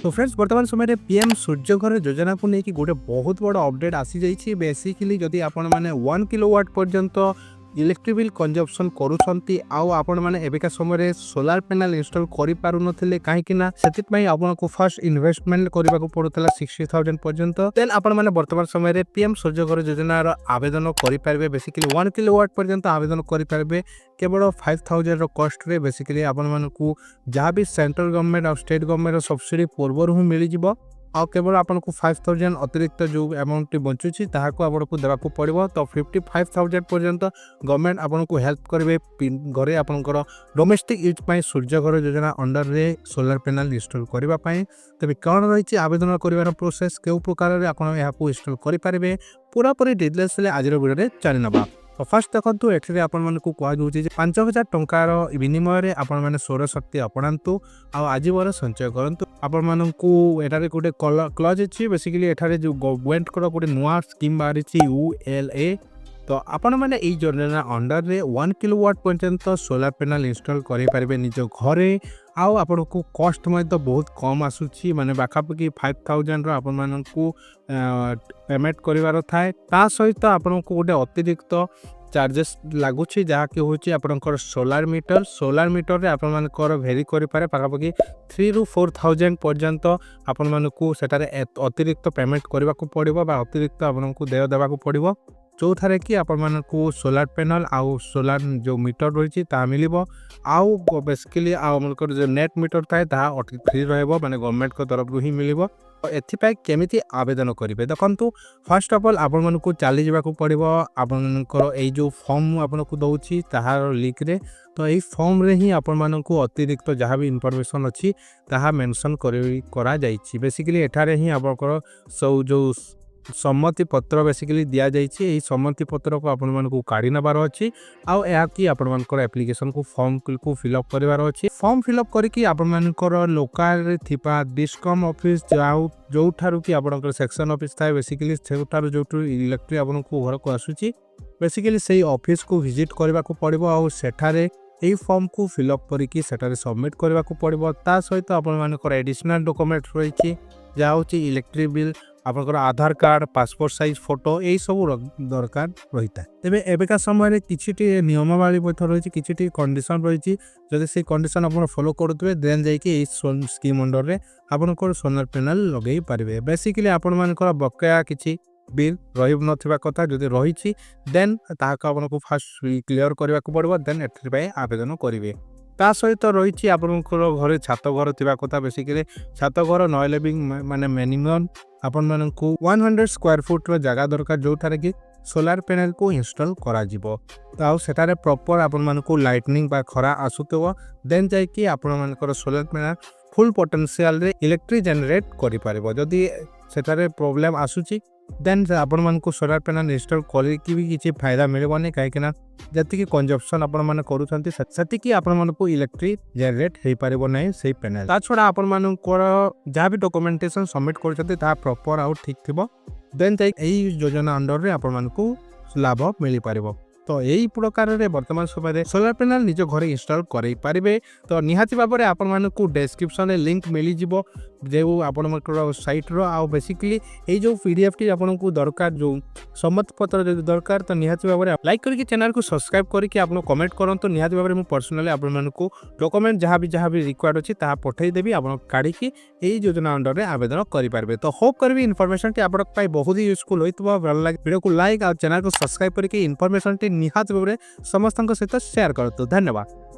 तो फ्रेंड्स वर्तमान समय पीएम सूर्यघर योजना को लेकिन गोटे बहुत बड़ अपडेट आसी जाइए। बेसिकली जदि आपण मैंने 1 किलोवाट पर्यंत इलेक्ट्रिक बिल कंजप्शन करूछंती आपण मैंने एबिका समय सोलार पैनल इंस्टॉल करि पारु नथिले काहेकि ना सेतिपई आपनको फर्स्ट इन्वेस्टमेंट करबा को पड़ुतला 60,000 पर्यंत। देन आपण मैंने वर्तमान समय पीएम सूर्यघर योजना रो आवेदन करि पारबे। बेसिकली 1 किलोवाट पर्यंत आवेदन करि पारबे केवल 5,000 रो कॉस्ट रे। बेसिकली आपण मानकू जहाँ भी सेंट्रल गवर्नमेंट और स्टेट गवर्नमेंट रो सब्सिडी पूर्वर ही मिल जिवो आ केवल आपको 5,000 अतिरिक्त जो अमाउंट बंचुची ताहाको आपको देवाक पड़ो। तो 55,000 पर्यंत गवर्नमेंट आपको हेल्प करेंगे घरे आपंकर डोमेस्टिक यूज पर सूर्यघर योजना अंडर रे सोलार पैनल इंस्टॉल करने। तेज कौन रही आवेदन कर प्रोसेस के प्रकार आपको इंस्टॉल करेंगे पूरापूरी डिटेल्स आज वीडियो चली ना। तो फास्ट देखो ये आपको कहुच्छे 5,000 टंकार विनिमय आपने सौरशक्ति अपनातु आज बर संचय करूँ। आपण मानू एटारे गोटे क्लज अच्छी। बेसिकली एठारे जो गवर्नमेंट गोटे नुआ स्कीम बाहरी ULA। तो आपण मैंने योजना अंडर रे 1 किलोवाट पर्यंत सोलार पैनल इंस्टॉल करें निज घरे आपन को कॉस्ट तो बहुत कम आसूची माने बाखापाखि 5,000 आपण मानू पेमेंट करिवार थाए। ता सहित आपन को गोटे अतिरिक्त चार्जेस लगुच जहाँकि हूँ आपंकर सोलार मीटर रे आपण मानकर भेरी करि पारे पाखापाखि 3,000 to 4,000 पर्यंत आपण मानकू सेटारे अतिरिक्त पेमेंट करबा को पड़िबो बा अतिरिक्त आपनको देय देबा को पड़िबो। जो थारे कि आपण मानकू सोलार पैनल आउ सोलार जो मीटर रही ता मिलिबो आउ बेसिकली आमकर जो नेट मीटर थाए ता फ्री रहबो माने गवर्नमेंट को तरफ ही मिलिबो। एथिपाई केमिति आवेदन करेंगे देखु फर्स्ट ऑफ ऑल आपण मानकू चली जावाक पड़ो। आपनकर ए जो फॉर्म आपको दउछि ताहार लिंक रे। तो यही फॉर्म रे ही आपण मानकू अतिरिक्त जहाँ भी इनफॉरमेशन अच्छी ताहा मेंशन करा जाइछि। बेसिकली एठारे ही आपनकर सब जो सम्मति पत्र बेसिकली दिया जाइछि। एही सम्मति पत्र को आपण मानकू काढी नबार अछि आउ एहा कि आपण मानकर एप्लिकेशन को फॉर्म को फिलअप करबार अछि। फॉर्म फिलअप करिकि आपण मानकर लोकल रे थिपा डिस्कम ऑफिस जाउ जो ठारू कि आपनकर सेक्शन ऑफिस थाए बेसिकली से ठारू जो इलेक्ट्रिक आपनको घर को आसुछि बेसिकली सही ऑफिस को विजिट करबा को पड़िबो आउ सेठारे एही फॉर्म को फिलअप करिकि सेठारे सबमिट करबा को पड़िबो। ता सहित आपण मानकर एडिशनल डॉक्यूमेंट रहिछि जा होछि इलेक्ट्रिक बिल आपनकर आधार कार्ड पासपोर्ट साइज फोटो यही सब दरकार रही है। तेज एबिका समय किसी नियमावली रही किसी कंडीशन रही जब से कंडीशन आप फॉलो करुवे देन जाइए स्कीम अंडर रे आपनकर सोलार पैनल लगे पारे। बेसिकली आपण मानकर बकाया किसी बिल रही नथिबा कथा जदि रही देन ताहाक आपनको फास्ट क्लियर करबा को पड़ो देन एथि आवेदन करेंगे। ता सहित रही आपनकर घरे छात घर थिबा कथा। बेसिकली छात घर नॉइले भी माने मिनिमम आपण मानकू 100 स्क्वायर फुट रो जगह दरकार जो थारे कि सोलार पैनल को इंस्टॉल करा जिवो। तो सेटारे प्रॉपर आपण मानकू लाइटनिंग बा खरा आसुतबो देन जाय कि आपण मानकर सोलार पैनल फुल पोटेंशियल रे इलेक्ट्रिक जनरेट करि पारिबो। जदि सेटारे प्रॉब्लम आसुची देन आपण मानकू सोलार पैनल इंस्टॉल करिकि भी किछि फायदा मिलबोनी काहेकि जति कंजप्शन आपण माने करूछंती सेति आपण मानकू इलेक्ट्रिक जनरेट हे पारिबो नै सेही पैनल। ता छोड़ा आपण मानकर जहाँ भी डॉक्यूमेंटेशन सबमिट करूछंती ता प्रॉपर आउ ठीक थिबो देन जाई एही योजना अंडर रे आपण मानकू लाभ मिली पारिबो। तो यही प्रकार रे वर्तमान समय सोलार पैनल निज घरे इंस्टॉल करें पारे। तो निहाती भाव में आपण मानकू डिस्क्रिप्शन में लिंक मिल जिवो जो आपनकर साइट रो आ बेसिकली ये जो पीडीएफ टी आपनको दरकार जो सम्मत पत्र जो दरकार तो निहाती भाव में लाइक करके चैनल को सब्सक्राइब करके आप कमेंट करंतु। निहाती भाव में मु पर्सनली आपण मानकू डॉक्यूमेंट जहाँ भी रिक्वायर्ड अछि ता पठै देबी आपण काढी की एही योजना अंडर रे आवेदन करि पारबे। तो होप करबी इन्फॉर्मेशन टी आपन पाई बहुत ही यूजफुल होइतबो। भल लागे वीडियो को लाइक और चैनल को सब्सक्राइब करके इन्फॉर्मेशन टी निहाती भाव में समस्त सहित शेयर करतु। धन्यवाद।